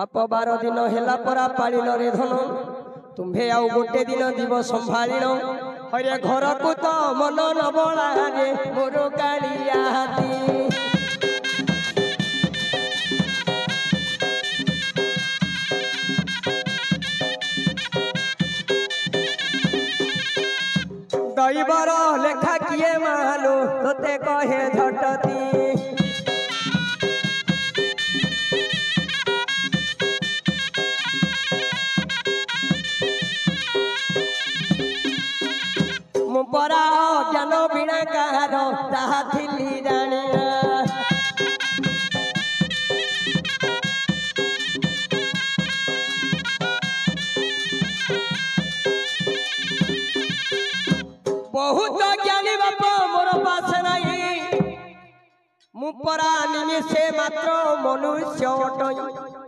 पाप 12 दिन हेला परा पालिल रे धन तुम्भे आउ गोटे दिन जीव संभालिल हरे घर को तो मन न बला रे मोर कालिया हाथी दैवर लेखा किए मालो तोते कहे झटती परा ज्ञान बिना कार ताहा थिली जानिया बहुत ज्ञानी बाप मोर पास नहीं मु परा निमिषे मात्र मनुष्य अटई